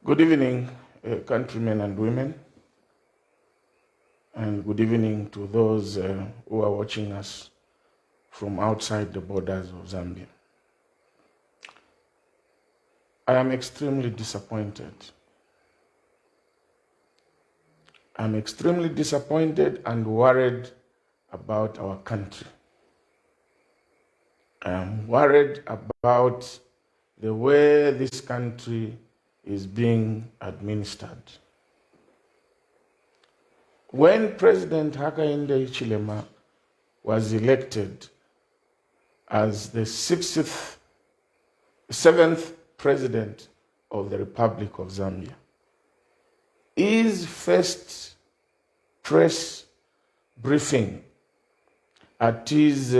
Good evening, countrymen and women, and good evening to those who are watching us from outside the borders of Zambia. I am extremely disappointed. I'm extremely disappointed and worried about our country. I am worried about the way this country is being administered. When President Hakainde Hichilema was elected as the 7th President of the Republic of Zambia, his first press briefing at his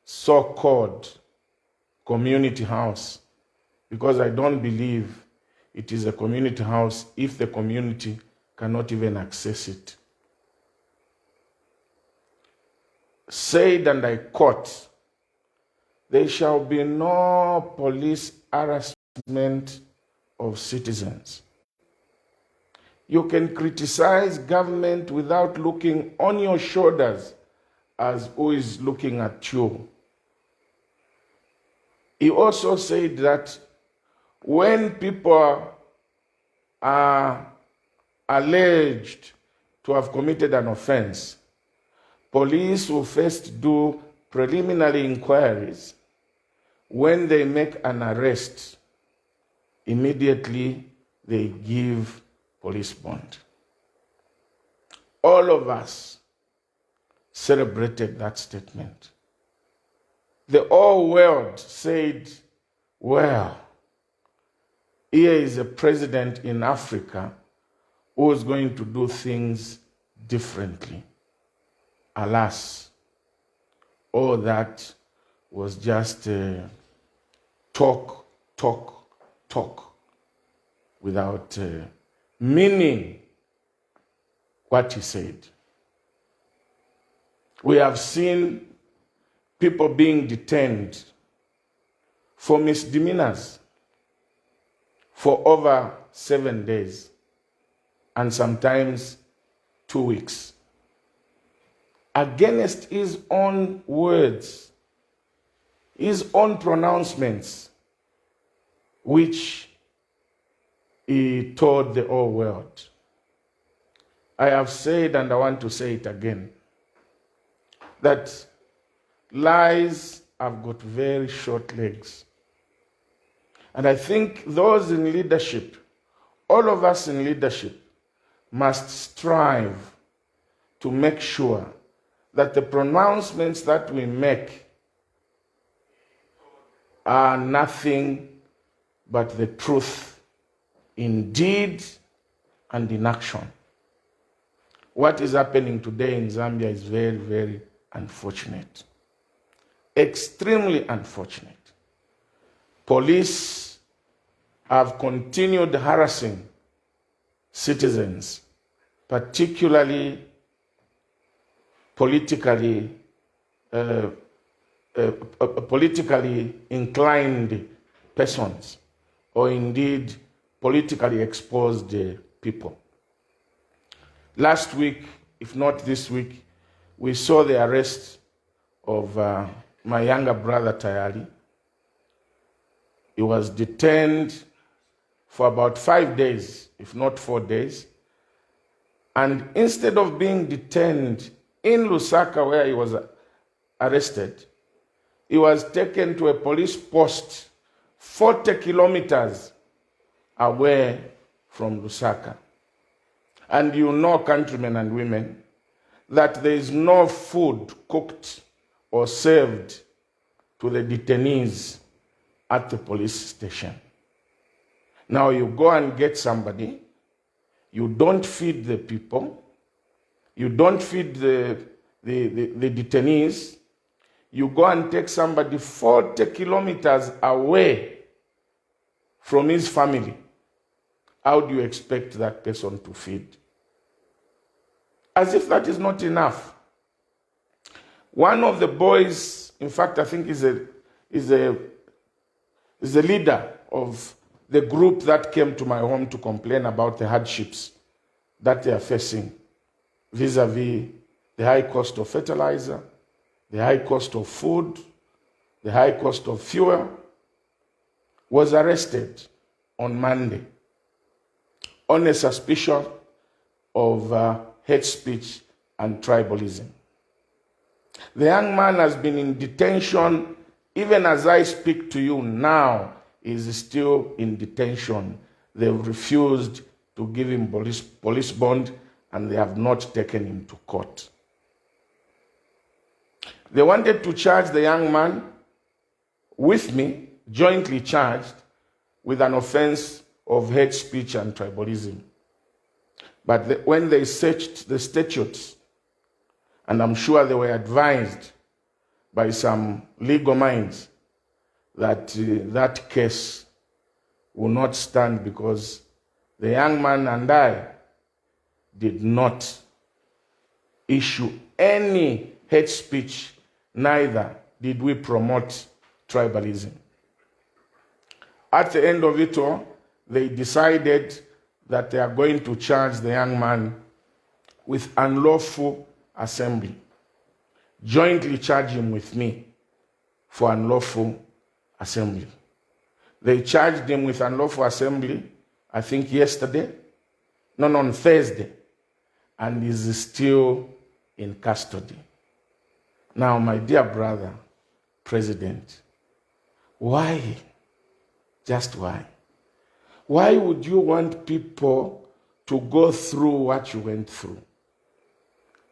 so-called community house, because I don't believe it is a community house if the community cannot even access it, said, and I quote, "There shall be no police harassment of citizens. You can criticize government without looking on your shoulders as who is looking at you." He also said that when people are alleged to have committed an offense, police will first do preliminary inquiries. When they make an arrest, immediately they give police bond. All of us celebrated that statement. The whole world said, well, here is a president in Africa who is going to do things differently. Alas, all that was just talk without meaning what he said. We have seen people being detained for misdemeanors for over 7 days and sometimes 2 weeks, against his own words, his own pronouncements, which he told the whole world. I have said, and I want to say it again, that lies have got very short legs. And I think those in leadership, all of us in leadership, must strive to make sure that the pronouncements that we make are nothing but the truth in deed and in action. What is happening today in Zambia is very, very unfortunate. Extremely unfortunate. Police have continued harassing citizens, particularly politically inclined persons, or indeed politically exposed people. Last week, if not this week, we saw the arrest of my younger brother Tayali. He was detained for about 5 days, if not 4 days. And instead of being detained in Lusaka, where he was arrested, he was taken to a police post 40 kilometers away from Lusaka. And you know, countrymen and women, that there is no food cooked or served to the detainees at the police station. Now you go and get somebody, you don't feed the people, you don't feed the detainees, you go and take somebody 40 kilometers away from his family. How do you expect that person to feed? As if that is not enough. One of the boys, in fact, I think is a leader of the group that came to my home to complain about the hardships that they are facing vis-a-vis the high cost of fertilizer, the high cost of food, the high cost of fuel, was arrested on Monday on a suspicion of hate speech and tribalism. The young man has been in detention. Even as I speak to you now, he is still in detention. They've refused to give him police bond, and they have not taken him to court. They wanted to charge the young man with me, jointly charged, with an offense of hate speech and tribalism. But when they searched the statutes, and I'm sure they were advised by some legal minds that that case will not stand, because the young man and I did not issue any hate speech, neither did we promote tribalism. At the end of it all, they decided that they are going to charge the young man with unlawful assembly, jointly charge him with me for unlawful assembly. They charged him with unlawful assembly, I think on Thursday, and is still in custody. Now, my dear brother, President, why? Just why? Why would you want people to go through what you went through?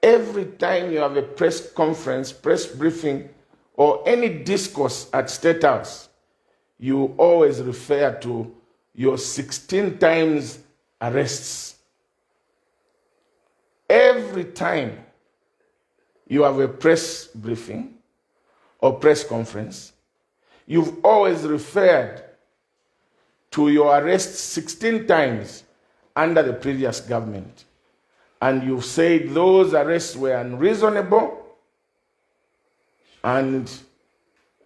Every time you have a press conference, press briefing, or any discourse at State House, you always refer to your 16 times arrests. Every time you have a press briefing or press conference, you've always referred to your arrests 16 times under the previous government. And you've said those arrests were unreasonable and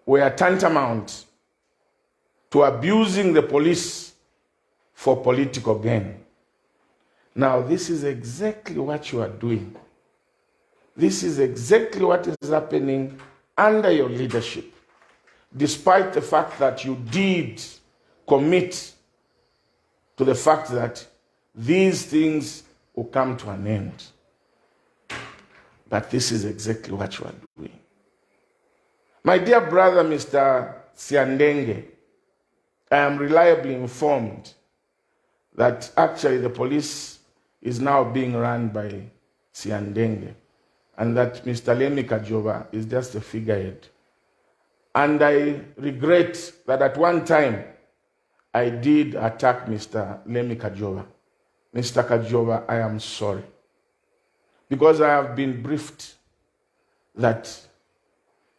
were tantamount to abusing the police for political gain. Now, this is exactly what you are doing. This is exactly what is happening under your leadership, despite the fact that you did commit to the fact that these things will come to an end. But this is exactly what you are doing. My dear brother, Mr. Siandenge, I am reliably informed that actually the police is now being run by Siandenge, and that Mr. Lemi Kajova is just a figurehead. And I regret that at one time I did attack Mr. Lemi Kajova. Mr. Kajova, I am sorry, because I have been briefed that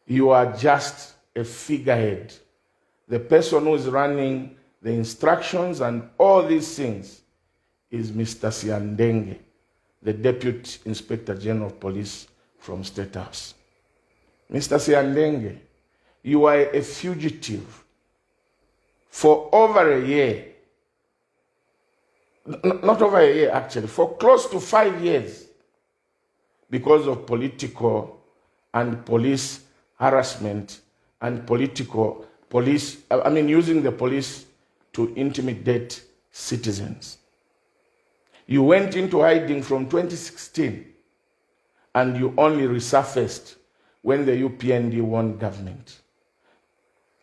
you are just a figurehead. The person who is running the instructions and all these things is Mr. Siandenge, the Deputy Inspector General of Police from State House. Mr. Siandenge, you are a fugitive for over a year. Not over a year, actually, for close to 5 years, because of political and police harassment and using the police to intimidate citizens. You went into hiding from 2016, and you only resurfaced when the UPND won government.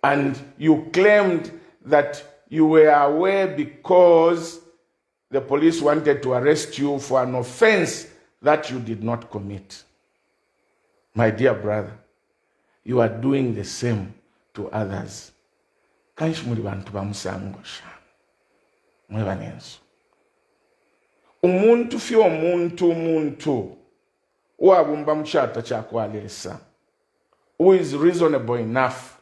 And you claimed that you were aware because the police wanted to arrest you for an offense that you did not commit. My dear brother, you are doing the same to others. Kanshi muri bantu bamusangosha. Mwebanenso. Umuntu fyo umuntu wabumba mchata chakwalesa, who is reasonable enough,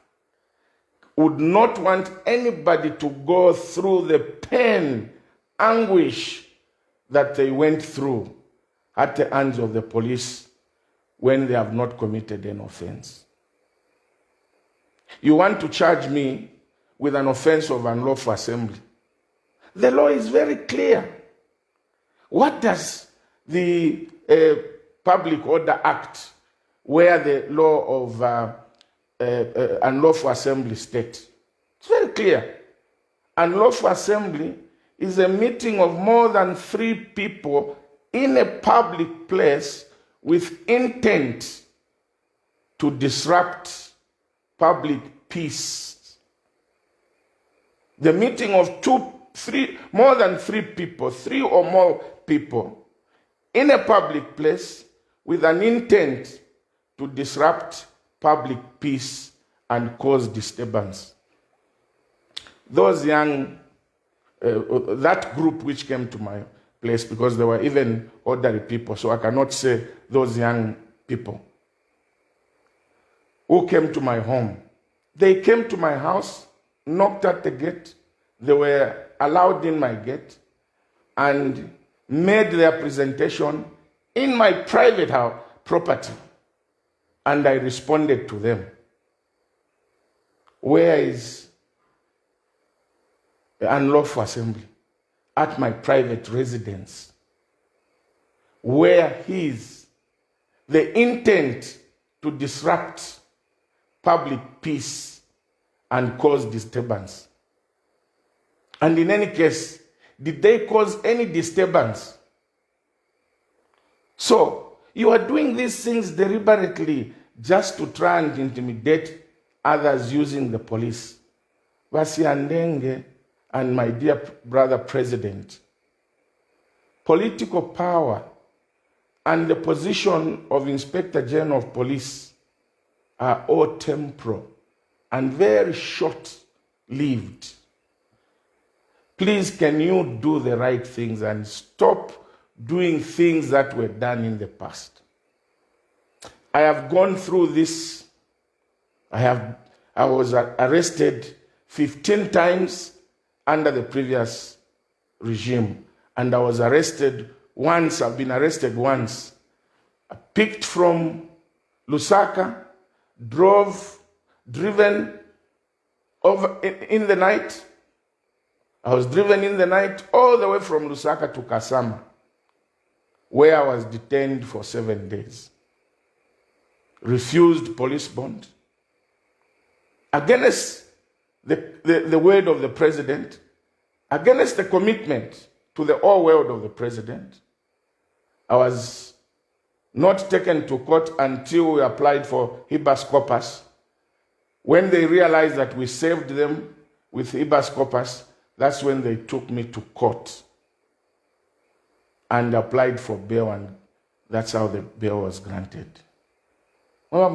would not want anybody to go through the pain, anguish that they went through at the hands of the police when they have not committed an offense. You want to charge me with an offense of unlawful assembly. The law is very clear. What does the Public Order Act, where the law of unlawful assembly states? It's very clear. Unlawful assembly is a meeting of more than 3 people in a public place with intent to disrupt public peace. The meeting of more than 3 people, 3 or more people in a public place with an intent to disrupt public peace and cause disturbance. Those young, that group which came to my place, because there were even ordinary people, so I cannot say those young people who came to my home. They came to my house, knocked at the gate, they were allowed in my gate, and made their presentation in my private house, property, and I responded to them. Where is the unlawful assembly? At my private residence. Where is the intent to disrupt public peace and cause disturbance? And in any case, did they cause any disturbance? So, you are doing these things deliberately just to try and intimidate others using the police. Wasiandenge and my dear brother president, political power and the position of Inspector General of Police are all temporal and very short-lived. Please, can you do the right things and stop doing things that were done in the past? I have gone through this. I was arrested 15 times under the previous regime, and I was arrested once. I've been arrested once. I picked from Lusaka, driven over in the night. I was driven in the night all the way from Lusaka to Kasama, where I was detained for 7 days. Refused police bond. Against the word of the president, against the commitment to the whole world of the president, I was not taken to court until we applied for habeas corpus. When they realized that we saved them with habeas corpus, that's when they took me to court and applied for bail, and that's how the bail was granted. What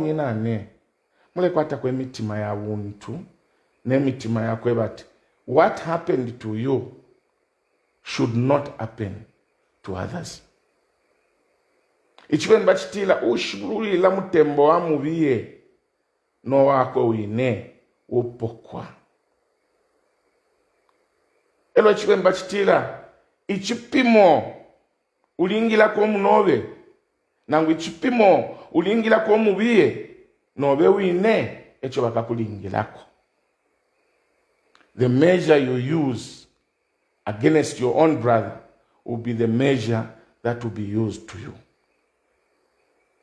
happened to you should not happen to others. Ichiwen bachitila ushuruli la mutembo wa mubiye no wako wine upokwa. Elo ichiwen bachitila ichipimo ulingila kwa munobe nangu ichipimo ulingila kwa mubiye nobe wine echo bakakulingilako. The measure you use against your own brother will be the measure that will be used to you.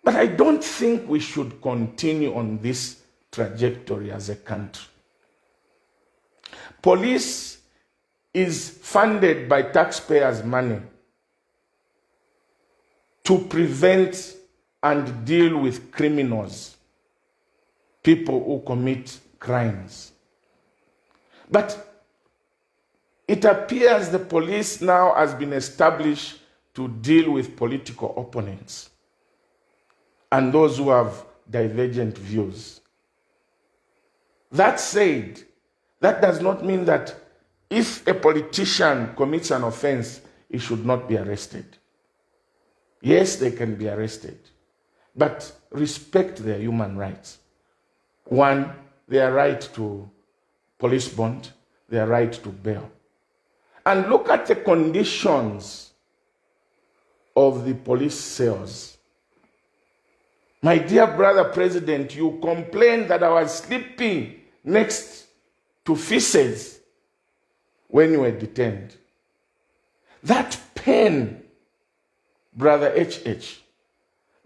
But I don't think we should continue on this trajectory as a country. Police is funded by taxpayers' money to prevent and deal with criminals, people who commit crimes. But it appears the police now has been established to deal with political opponents and those who have divergent views. That said, that does not mean that if a politician commits an offense, he should not be arrested. Yes, they can be arrested, but respect their human rights. One, their right to police bond, their right to bail. And look at the conditions of the police cells. My dear brother president, you complained that I was sleeping next to feces when you were detained. That pain, Brother HH,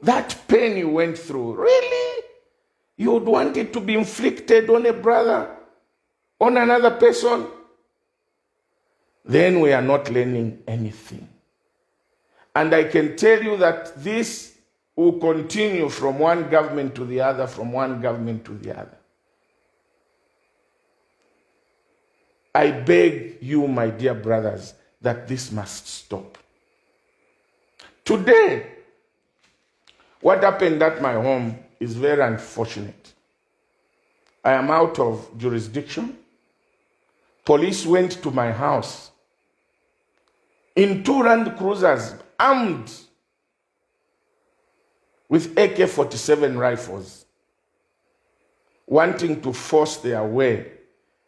that pain you went through, really? You would want it to be inflicted on a brother, on another person? Then we are not learning anything. And I can tell you that this will continue from one government to the other, from one government to the other. I beg you, my dear brothers, that this must stop. Today, what happened at my home is very unfortunate. I am out of jurisdiction. Police went to my house in 2 Land Cruisers, armed with AK-47 rifles, wanting to force their way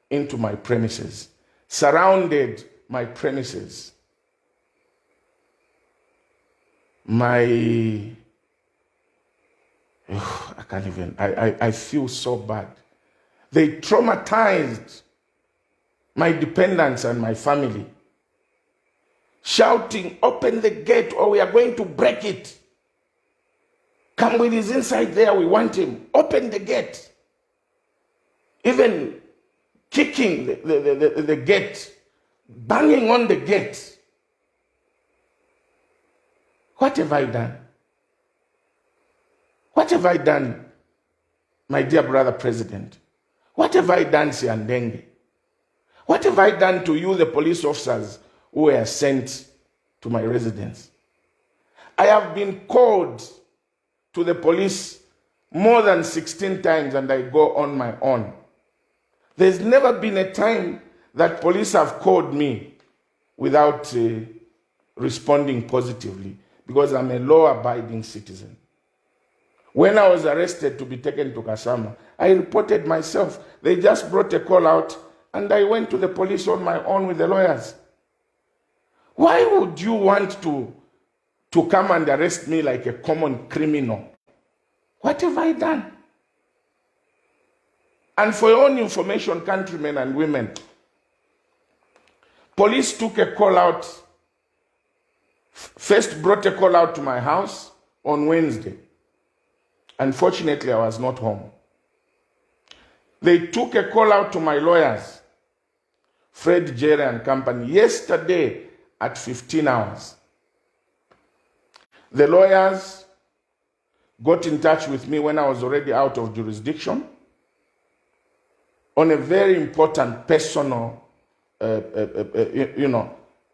into my premises, surrounded my premises. I can't even, I feel so bad. They traumatized my dependents and my family, shouting, "Open the gate or we are going to break it. Kambwili is inside there, we want him. Open the gate." Even kicking the gate, banging on the gate. What have I done? What have I done, my dear brother president? What have I done, Siandenge? What have I done to you, the police officers who were sent to my residence? I have been called to the police more than 16 times and I go on my own. There's never been a time that police have called me without responding positively, because I'm a law-abiding citizen. When I was arrested to be taken to Kasama, I reported myself. They just brought a call out and I went to the police on my own with the lawyers. Why would you want to come and arrest me like a common criminal? What have I done? And for your own information, countrymen and women, police took a call out, first brought a call out to my house on Wednesday. Unfortunately, I was not home. They took a call out to my lawyers, Fred, Jerry and company, yesterday at 15 hours. The lawyers got in touch with me when I was already out of jurisdiction on a very important personal,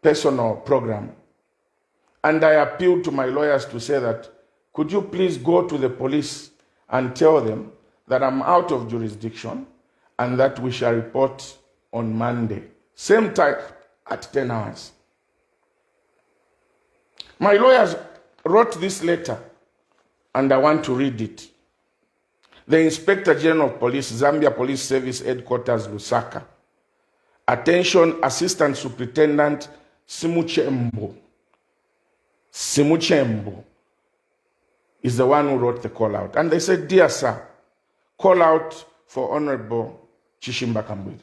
personal program. And I appealed to my lawyers to say that, could you please go to the police and tell them that I'm out of jurisdiction and that we shall report on Monday, same time at 10 hours. My lawyers wrote this letter and I want to read it. The Inspector General of Police, Zambia Police Service Headquarters, Lusaka. Attention, Assistant Superintendent Simuchembo is the one who wrote the call out. And they said, "Dear sir, call out for Honorable Chishimba Kambwili."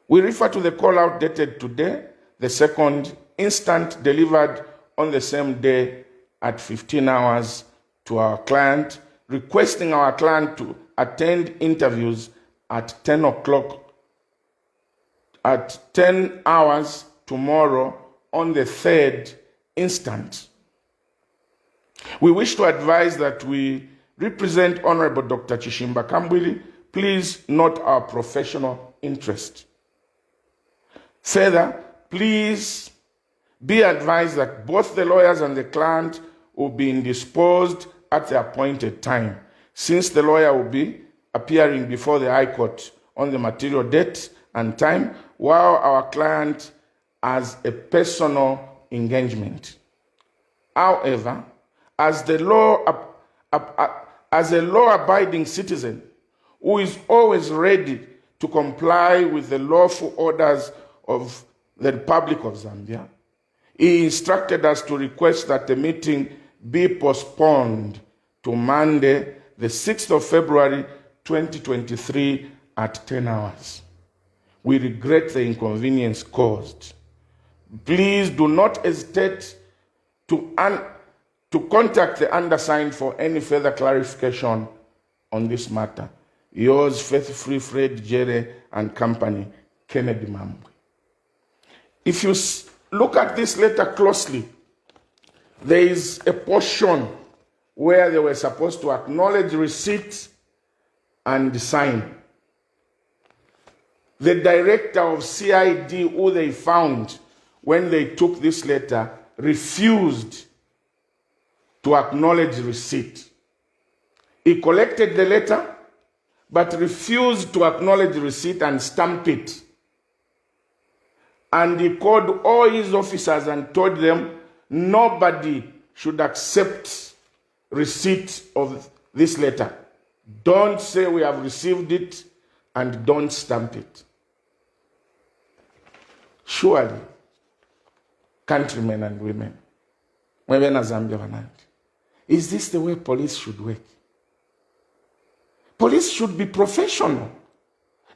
We refer to the call out dated today, the second, instant, delivered on the same day at 15 hours to our client, requesting our client to attend interviews at 10 o'clock, at 10 hours tomorrow on the 3rd instant. We wish to advise that we represent Honorable Dr. Chishimba Kambwili. Please note our professional interest. Further, please be advised that both the lawyers and the client will be indisposed at the appointed time, since the lawyer will be appearing before the High Court on the material date and time, while our client has a personal engagement. However, as a law-abiding citizen who is always ready to comply with the lawful orders of the Republic of Zambia, he instructed us to request that the meeting be postponed to Monday, the 6th of February, 2023 at 10 hours. We regret the inconvenience caused. Please do not hesitate to contact the undersigned for any further clarification on this matter. Yours faithfully, Fred Jerry and Company, Kennedy Kambwili. If you look at this letter closely, there is a portion where they were supposed to acknowledge receipt and sign. The director of CID, who they found when they took this letter, refused to acknowledge receipt. He collected the letter, but refused to acknowledge receipt and stamp it. And he called all his officers and told them nobody should accept receipt of this letter. Don't say we have received it, and don't stamp it. Surely, countrymen and women, is this the way police should work? Police should be professional.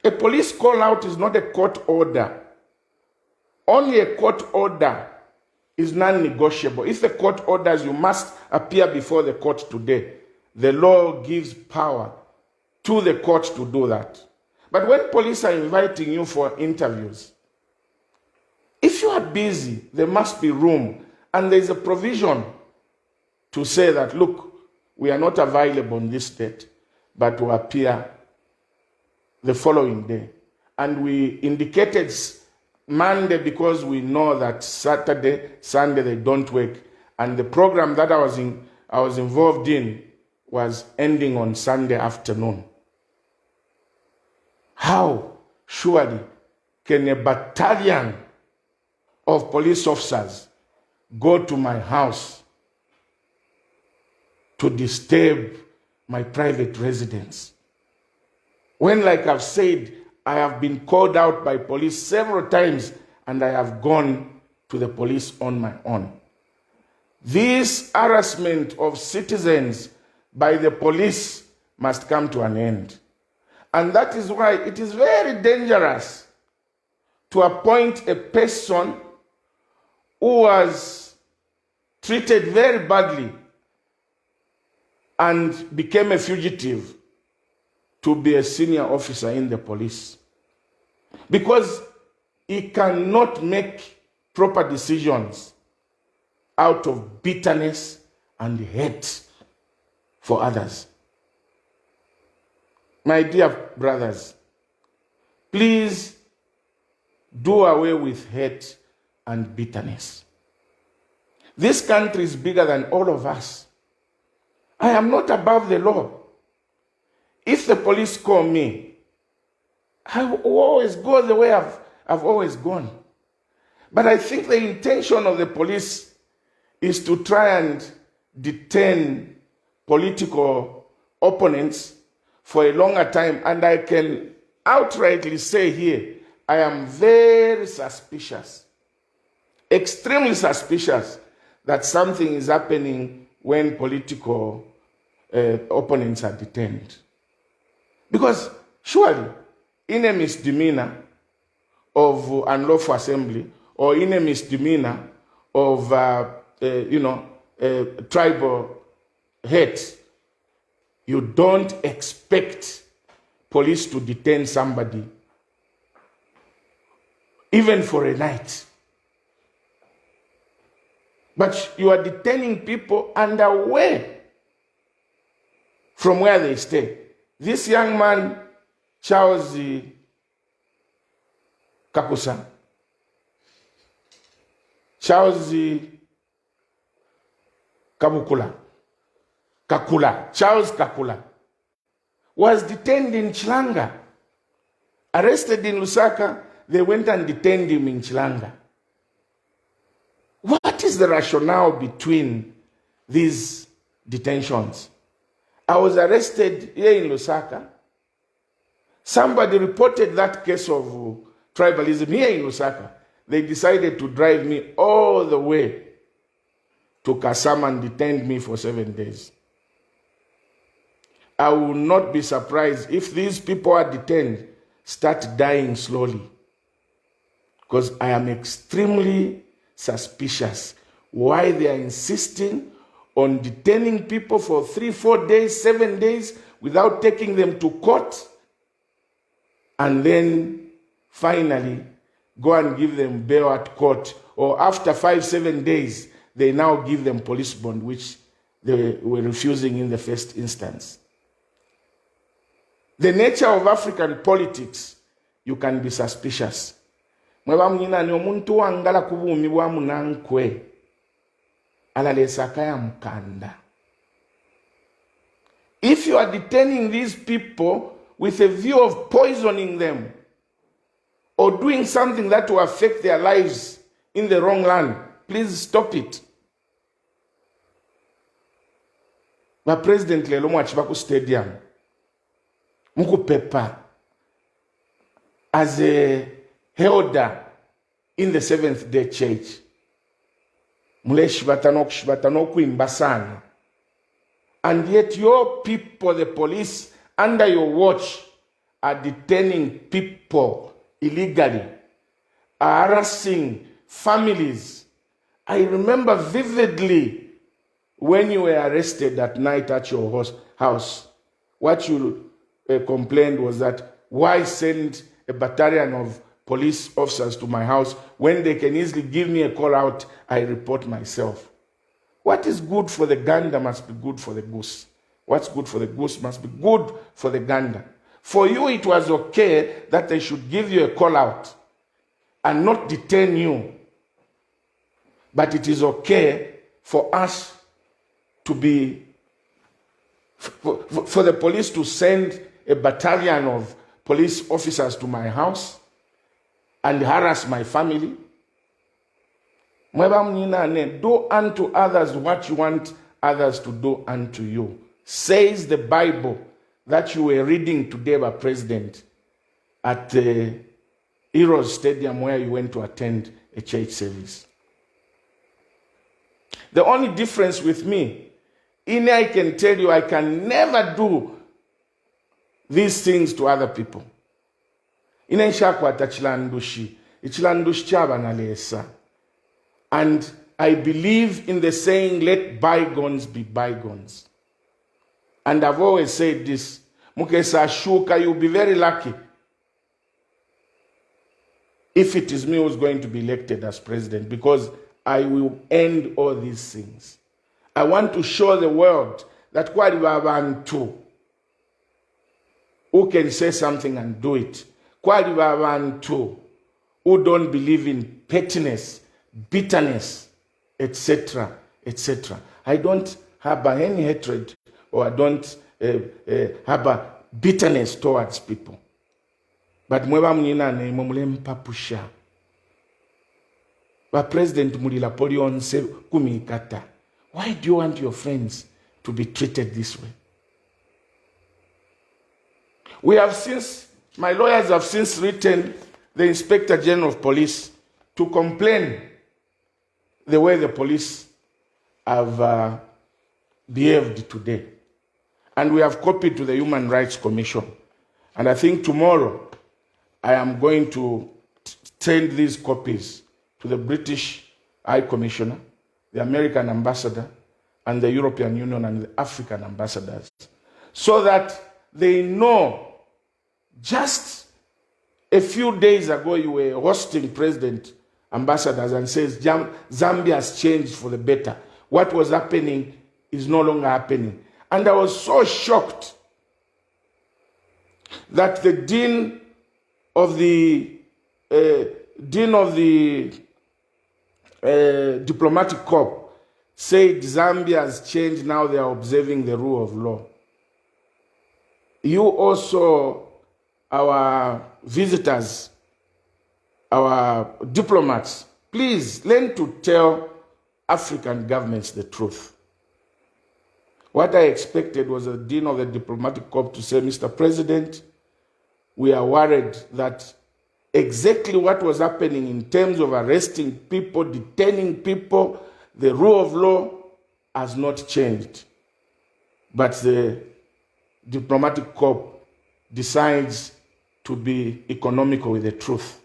A police call out is not a court order. Only a court order is non-negotiable. If the court orders you must appear before the court today, the law gives power to the court to do that. But when police are inviting you for interviews, if you are busy, there must be room. And there is a provision to say that, look, we are not available on this date, but will appear the following day. And we indicated Monday because we know that Saturday, Sunday, they don't work. And the program that I was involved in was ending on Sunday afternoon. How surely can a battalion of police officers go to my house to disturb my private residence, when, like I've said, I have been called out by police several times and I have gone to the police on my own? This harassment of citizens by the police must come to an end. And that is why it is very dangerous to appoint a person who was treated very badly and became a fugitive to be a senior officer in the police. Because he cannot make proper decisions out of bitterness and hate for others. My dear brothers, please do away with hate and bitterness. This country is bigger than all of us. I am not above the law. If the police call me, I will always go the way I've always gone. But I think the intention of the police is to try and detain political opponents for a longer time. And I can outrightly say here, I am very suspicious, extremely suspicious, that something is happening when political opponents are detained. Because surely, in a misdemeanor of unlawful assembly, or in a misdemeanor of tribal hate, you don't expect police to detain somebody even for a night. But you are detaining people underway from where they stay. This young man, Charles Kakula, Charles Kakula, was detained in Chilanga. Arrested in Lusaka, they went and detained him in Chilanga. What is the rationale between these detentions? I was arrested here in Lusaka. Somebody reported that case of tribalism here in Lusaka. They decided to drive me all the way to Kasama and detained me for 7 days. I will not be surprised if these people are detained start dying slowly, because I am extremely suspicious. Why they are insisting on detaining people for 3, 4 days, 7 days without taking them to court, and then finally go and give them bail at court, or after 5, 7 days, they now give them police bond, which they were refusing in the first instance. The nature of African politics, you can be suspicious. Mweba mnyina ni omuntu wangala kubumi wa munankwe. Alalesa kaya mkanda. If you are detaining these people with a view of poisoning them or doing something that will affect their lives in the wrong land, please stop it. The president lelo mwachibaku stadium muku pepa as a elder in the Seventh-day Church. And yet your people, the police, under your watch, are detaining people illegally, are harassing families. I remember vividly when you were arrested at night at your house, what you complained was that, why send a battalion of police officers to my house when they can easily give me a call out, I report myself. What is good for the gander must be good for the goose. What's good for the goose must be good for the gander. For you, it was okay that they should give you a call out and not detain you. But it is okay for us to be, for the police to send a battalion of police officers to my house and harass my family. Do unto others what you want others to do unto you. Says the Bible that you were reading today by President at the Heroes Stadium where you went to attend a church service. The only difference with me, I can tell you I can never do these things to other people. And I believe in the saying, let bygones be bygones. And I've always said this, Mukesa Shuka, you'll be very lucky if it is me who's going to be elected as president, because I will end all these things. I want to show the world that Kwalibabantu who can say something and do it. Kwalibabantu who don't believe in pettiness, bitterness, etc., etc. I don't harbor any hatred, or I don't harbor bitterness towards people. But mweba mnina ne mumule mpapusha. But President Mulila Polion se kumikata. Why do you want your friends to be treated this way? We have since, my lawyers have since written the Inspector General of Police to complain the way the police have behaved today. And we have copied to the Human Rights Commission. And I think tomorrow I am going to send these copies to the British High Commissioner, the American Ambassador, and the European Union and the African ambassadors, so that they know. Just a few days ago, you were hosting president ambassadors and says Zambia has changed for the better. What was happening is no longer happening. And I was so shocked that the dean of the diplomatic corps said Zambia has changed, now they are observing the rule of law. You also, our visitors, our diplomats, please learn to tell African governments the truth. What I expected was the dean of the diplomatic corps to say, Mr. President, we are worried that exactly what was happening in terms of arresting people, detaining people, the rule of law has not changed. But the diplomatic corps decides to be economical with the truth.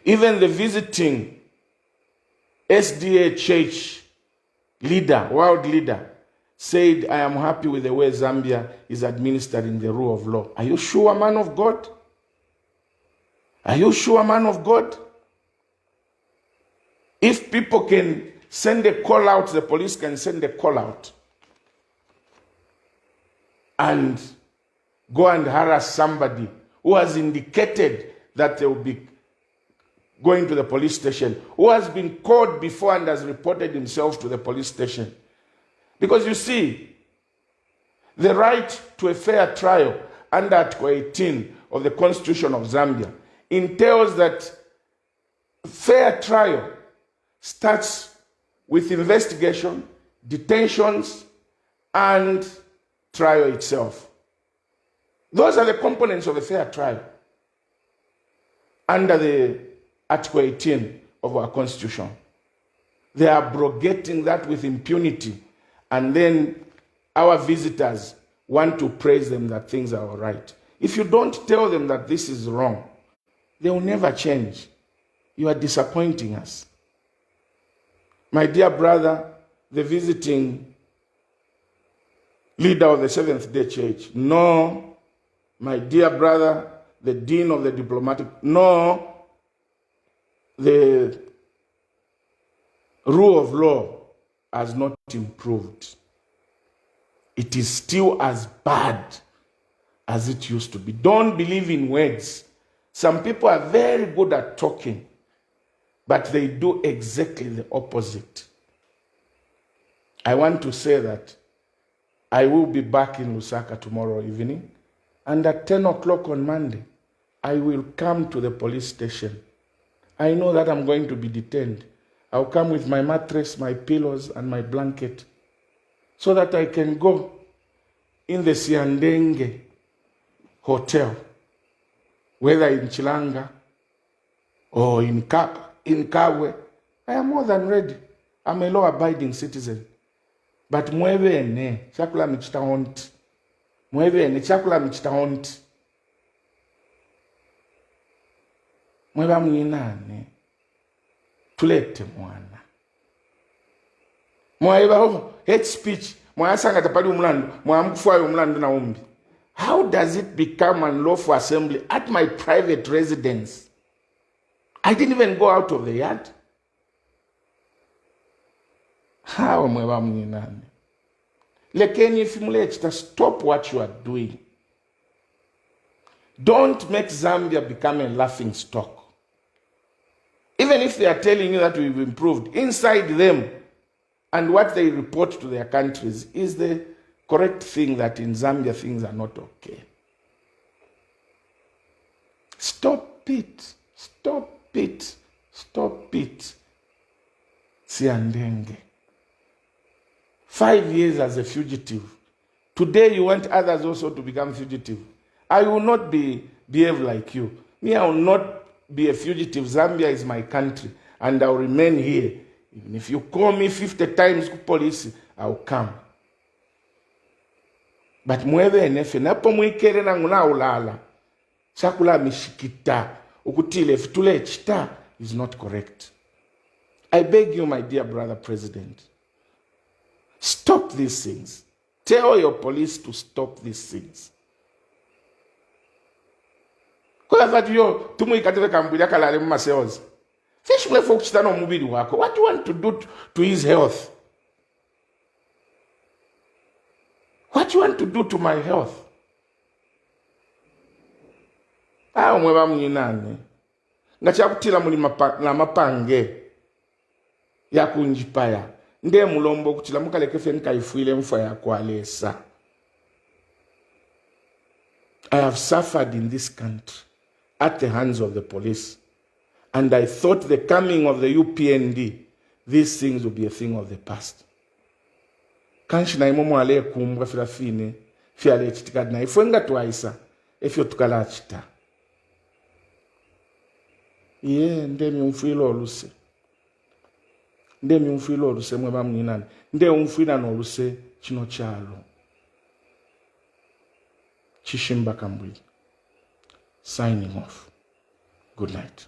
Even the visiting SDA church leader, world leader, said, I am happy with the way Zambia is administering the rule of law. Are you sure, man of God? Are you sure, man of God? If people can send a call out, the police can send a call out and go and harass somebody who has indicated that they will be going to the police station, who has been called before and has reported himself to the police station. Because you see, the right to a fair trial under Article 18 of the Constitution of Zambia entails that fair trial starts with investigation, detentions, and trial itself. Those are the components of a fair trial under the Article 18 of our Constitution. They are abrogating that with impunity, and then our visitors want to praise them that things are all right. If you don't tell them that this is wrong, they will never change. You are disappointing us. My dear brother, the visiting leader of the Seventh-day Church, no. My dear brother, the dean of the diplomatic, no. The rule of law has not improved. It is still as bad as it used to be. Don't believe in words. Some people are very good at talking, but they do exactly the opposite. I want to say that I will be back in Lusaka tomorrow evening, and at 10 o'clock on Monday, I will come to the police station. I know that I'm going to be detained. I'll come with my mattress, my pillows, and my blanket, so that I can go in the Siandenge Hotel, whether in Chilanga or in Kabwe. I am more than ready. I'm a law-abiding citizen. But mwebene chakula michita honti. Mwebene chakula michita honti. Mweba mwinane. Tulete mwana. Mweba hovo hate speech. Mwasanga tapali umlandu. Mwamkufuwa umlandu na umbi. How does it become unlawful assembly at my private residence? I didn't even go out of the yard. How mweba mwinane? Lekeni ifimulechita, stop what you are doing. Don't make Zambia become a laughing stock. Even if they are telling you that we've improved, inside them and what they report to their countries is the correct thing that in Zambia things are not okay. Stop it. Stop it. Stop it. Siandenge. 5 years as a fugitive. Today you want others also to become fugitive. I will not behave like you. Me, I will not be a fugitive. Zambia is my country, and I will remain here. Even if you call me 50 times to police, I will come. But mwebe enefe, napo mwikere na nguna ulala. Chakula mishikita, ukutile fitule chita is not correct. I beg you, my dear brother president, stop these things. Tell your police to stop these things. What do you want to do to his health? What do you want to do to my health? Mweba mnyinane. Ngachakutila muli na mapange ya kunjipaya. Nde mulombo kutila mukalekefe nkaifuile mfwa ya kualesa. I have suffered in this country at the hands of the police. And I thought the coming of the UPND, these things would be a thing of the past. Kanshina imomo ale kumbwa filafine, fiale chitikadna. Ifwenga tuwaisa, ifyo tukala chita. Ndemi umfilo oluse. Ndemi umfilo oluse mweba mninane. Nde umfina no oluse chino chalo. Chishimba Kambwili. Signing off. Good night.